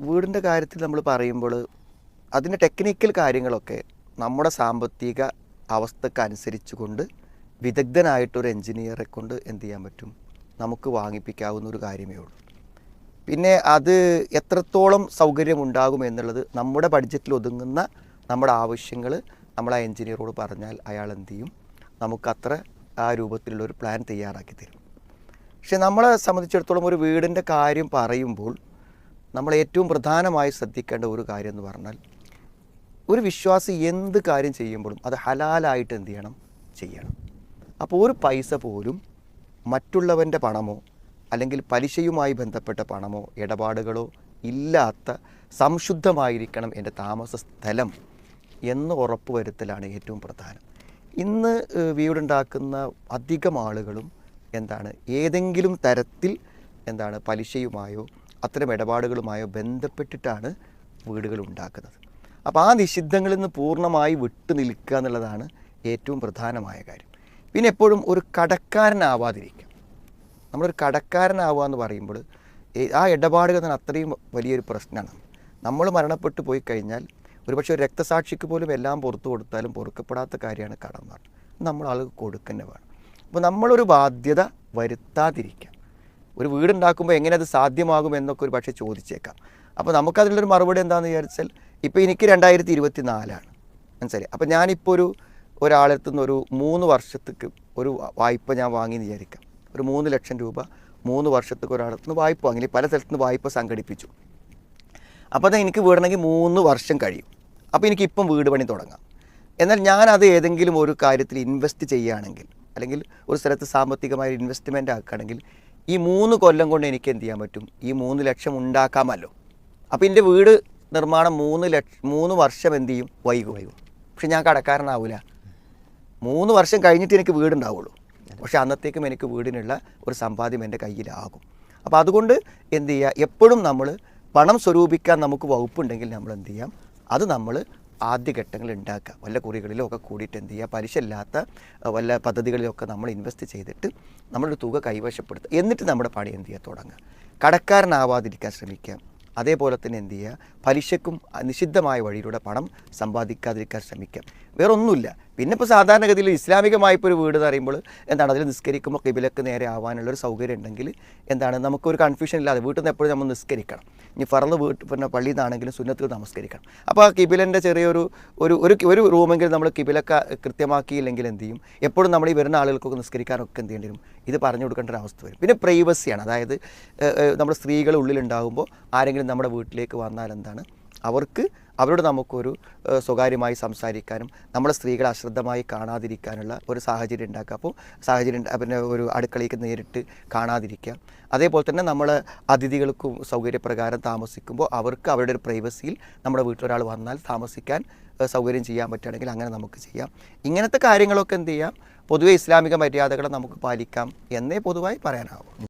വീടിൻ്റെ കാര്യത്തിൽ നമ്മൾ പറയുമ്പോൾ അതിൻ്റെ ടെക്നിക്കൽ കാര്യങ്ങളൊക്കെ നമ്മുടെ സാമ്പത്തിക അവസ്ഥക്കനുസരിച്ച് കൊണ്ട് വിദഗ്ധനായിട്ടൊരു എൻജിനീയറെ കൊണ്ട് എന്ത് ചെയ്യാൻ പറ്റും, നമുക്ക് വാങ്ങിപ്പിക്കാവുന്ന ഒരു കാര്യമേ ഉള്ളൂ. പിന്നെ അത് എത്രത്തോളം സൗകര്യമുണ്ടാകും എന്നുള്ളത് നമ്മുടെ ബഡ്ജറ്റിൽ ഒതുങ്ങുന്ന നമ്മുടെ ആവശ്യങ്ങൾ നമ്മൾ ആ എൻജിനീയറോട് പറഞ്ഞാൽ അയാൾ എന്ത് ചെയ്യും, നമുക്കത്ര ആ രൂപത്തിലുള്ളൊരു പ്ലാൻ തയ്യാറാക്കി തരും. പക്ഷെ നമ്മളെ സംബന്ധിച്ചിടത്തോളം ഒരു വീടിൻ്റെ കാര്യം പറയുമ്പോൾ നമ്മൾ ഏറ്റവും പ്രധാനമായി ശ്രദ്ധിക്കേണ്ട ഒരു കാര്യം എന്ന് പറഞ്ഞാൽ, ഒരു വിശ്വാസി എന്ത് കാര്യം ചെയ്യുമ്പോഴും അത് ഹലാലായിട്ട് എന്ത് ചെയ്യണം. അപ്പോൾ ഒരു പൈസ പോലും മറ്റുള്ളവൻ്റെ പണമോ അല്ലെങ്കിൽ പലിശയുമായി ബന്ധപ്പെട്ട പണമോ ഇടപാടുകളോ ഇല്ലാത്ത സംശുദ്ധമായിരിക്കണം എൻ്റെ താമസ സ്ഥലം എന്ന് ഉറപ്പുവരുത്തലാണ് ഏറ്റവും പ്രധാനം. ഇന്ന് വീടുണ്ടാക്കുന്ന അധികം ആളുകളും ഏതെങ്കിലും തരത്തിൽ പലിശയുമായോ അത്തരം ഇടപാടുകളുമായോ ബന്ധപ്പെട്ടിട്ടാണ് വീടുകൾ ഉണ്ടാക്കുന്നത്. അപ്പോൾ ആ നിഷിദ്ധങ്ങളിൽ നിന്ന് പൂർണ്ണമായി വിട്ടു നിൽക്കുക എന്നുള്ളതാണ് ഏറ്റവും പ്രധാനമായ കാര്യം. പിന്നെ എപ്പോഴും ഒരു കടക്കാരനാവാതിരിക്കുക. നമ്മളൊരു കടക്കാരനാവുക എന്ന് പറയുമ്പോൾ ആ ഇടപാടുകൾ തന്നെ അത്രയും വലിയൊരു പ്രശ്നമാണ്. നമ്മൾ മരണപ്പെട്ടു പോയി കഴിഞ്ഞാൽ ഒരുപക്ഷെ ഒരു രക്തസാക്ഷിക്ക് പോലും എല്ലാം പുറത്തു കൊടുത്താലും പൊറുക്കപ്പെടാത്ത കാര്യമാണ് കടം എന്ന് പറഞ്ഞാൽ. നമ്മൾ ആൾക്ക് കൊടുക്കന്നെ വേണം. അപ്പോൾ നമ്മളൊരു ബാധ്യത വരുത്താതിരിക്കാം. ഒരു വീടുണ്ടാക്കുമ്പോൾ എങ്ങനെ അത് സാധ്യമാകും എന്നൊക്കെ ഒരു പക്ഷേ ചോദിച്ചേക്കാം. അപ്പോൾ നമുക്കതിലുള്ളൊരു മറുപടി എന്താണെന്ന് വിചാരിച്ചാൽ, ഇപ്പോൾ എനിക്ക് 2024 മനസ്സിലായി. അപ്പോൾ ഞാനിപ്പോൾ ഒരാളെടുത്തുനിന്ന് ഒരു 3 വർഷത്തേക്ക് ഒരു വായ്പ ഞാൻ വാങ്ങിയെന്ന് വിചാരിക്കാം. ഒരു 3 ലക്ഷം രൂപ 3 വർഷത്തേക്ക് ഒരാളെടുത്തുനിന്ന് വായ്പ വാങ്ങി, പല സ്ഥലത്തുനിന്ന് വായ്പ സംഘടിപ്പിച്ചു. അപ്പോൾ അത് എനിക്ക് വീടണമെങ്കിൽ 3 വർഷം കഴിയും. അപ്പോൾ എനിക്കിപ്പം വീട് പണി തുടങ്ങാം. എന്നാൽ ഞാനത് ഏതെങ്കിലും ഒരു കാര്യത്തിൽ ഇൻവെസ്റ്റ് ചെയ്യുകയാണെങ്കിൽ, അല്ലെങ്കിൽ ഒരു സ്ഥലത്ത് സാമ്പത്തികമായ ഇൻവെസ്റ്റ്മെൻറ്റ് ആക്കുകയാണെങ്കിൽ, ഈ 3 കൊല്ലം കൊണ്ട് എനിക്ക് എന്ത് ചെയ്യാൻ പറ്റും, ഈ 3 ലക്ഷം ഉണ്ടാക്കാമല്ലോ. അപ്പോൾ എൻ്റെ വീട് നിർമ്മാണം 3 വർഷം എന്ത് ചെയ്യും, വൈകും. പക്ഷെ ഞാൻ കടക്കാരനാവില്ല. 3 വർഷം കഴിഞ്ഞിട്ട് എനിക്ക് വീടുണ്ടാവുള്ളൂ. പക്ഷെ അന്നത്തേക്കും എനിക്ക് വീടിനുള്ള ഒരു സമ്പാദ്യം എൻ്റെ കയ്യിലാകും. അപ്പോൾ അതുകൊണ്ട് എന്ത് ചെയ്യുക, എപ്പോഴും നമ്മൾ പണം സ്വരൂപിക്കാൻ നമുക്ക് വകുപ്പുണ്ടെങ്കിൽ നമ്മൾ എന്ത് ചെയ്യാം, അത് നമ്മൾ ആദ്യഘട്ടങ്ങളിൽ ഉണ്ടാക്കുക. വല്ല കുറികളിലോ ഒക്കെ കൂടിയിട്ട് എന്ത് ചെയ്യുക, പലിശ ഇല്ലാത്ത വല്ല പദ്ധതികളിലൊക്കെ നമ്മൾ ഇൻവെസ്റ്റ് ചെയ്തിട്ട് നമ്മളൊരു തുക കൈവശപ്പെടുത്തുക. എന്നിട്ട് നമ്മുടെ പണി എന്ത് ചെയ്യുക, തുടങ്ങുക. കടക്കാരനാവാതിരിക്കാൻ ശ്രമിക്കുക. അതേപോലെ തന്നെ എന്ത് ചെയ്യുക, പലിശക്കും നിഷിദ്ധമായ വഴിയിലൂടെ പണം സമ്പാദിക്കാതിരിക്കാൻ ശ്രമിക്കാം. വേറെ ഒന്നുമില്ല. പിന്നെ ഇപ്പോൾ സാധാരണഗതിയിൽ ഇസ്ലാമികമായിപ്പോൾ ഒരു വീട് എന്ന് പറയുമ്പോൾ അതിൽ നിസ്കരിക്കുമ്പോൾ കിബിലക്ക് നേരെ ആവാനുള്ളൊരു സൗകര്യം ഉണ്ടെങ്കിൽ നമുക്കൊരു കൺഫ്യൂഷൻ ഇല്ലാതെ വീട്ടിൽ നിന്ന് എപ്പോഴും നമ്മൾ നിസ്കരിക്കണം. ഇനി ഫർള് പിന്നെ പള്ളിയിൽ നിന്നാണെങ്കിലും സുന്നത്തുകൾ നമസ്കരിക്കണം. അപ്പോൾ ആ കിബിലൻ്റെ ചെറിയൊരു ഒരു റൂമെങ്കിലും നമ്മൾ കിബിലൊക്കെ കൃത്യമാക്കിയില്ലെങ്കിൽ എന്ത് ചെയ്യും, എപ്പോഴും നമ്മൾ ഈ വരുന്ന ആളുകൾക്കൊക്കെ നിസ്കരിക്കാനൊക്കെ എന്ത് ചെയ്യേണ്ടി വരും, ഇത് പറഞ്ഞു കൊടുക്കേണ്ട ഒരു അവസ്ഥ വരും. പിന്നെ പ്രൈവസിയാണ്. അതായത് നമ്മുടെ സ്ത്രീകൾ ഉള്ളിലുണ്ടാകുമ്പോൾ ആരെങ്കിലും നമ്മുടെ വീട്ടിലേക്ക് വന്നാൽ അവരോട് നമുക്കൊരു സ്വകാര്യമായി സംസാരിക്കാനും നമ്മളെ സ്ത്രീകളെ അശ്രദ്ധമായി കാണാതിരിക്കാനുള്ള ഒരു സാഹചര്യം ഉണ്ടാക്കുക. അപ്പോൾ പിന്നെ ഒരു അടുക്കളയ്ക്ക് നേരിട്ട് കാണാതിരിക്കുക. അതേപോലെ തന്നെ നമ്മൾ അതിഥികൾക്കും സൗകര്യപ്രകാരം താമസിക്കുമ്പോൾ അവർക്ക് അവരുടെ ഒരു പ്രൈവസിയിൽ നമ്മുടെ വീട്ടിലൊരാൾ വന്നാൽ താമസിക്കാൻ സൗകര്യം ചെയ്യാൻ പറ്റുകയാണെങ്കിൽ അങ്ങനെ നമുക്ക് ചെയ്യാം. ഇങ്ങനത്തെ കാര്യങ്ങളൊക്കെ എന്ത് ചെയ്യാം, പൊതുവെ ഇസ്ലാമിക മര്യാദകളെ നമുക്ക് പാലിക്കാം എന്നേ പൊതുവായി പറയാനാവും.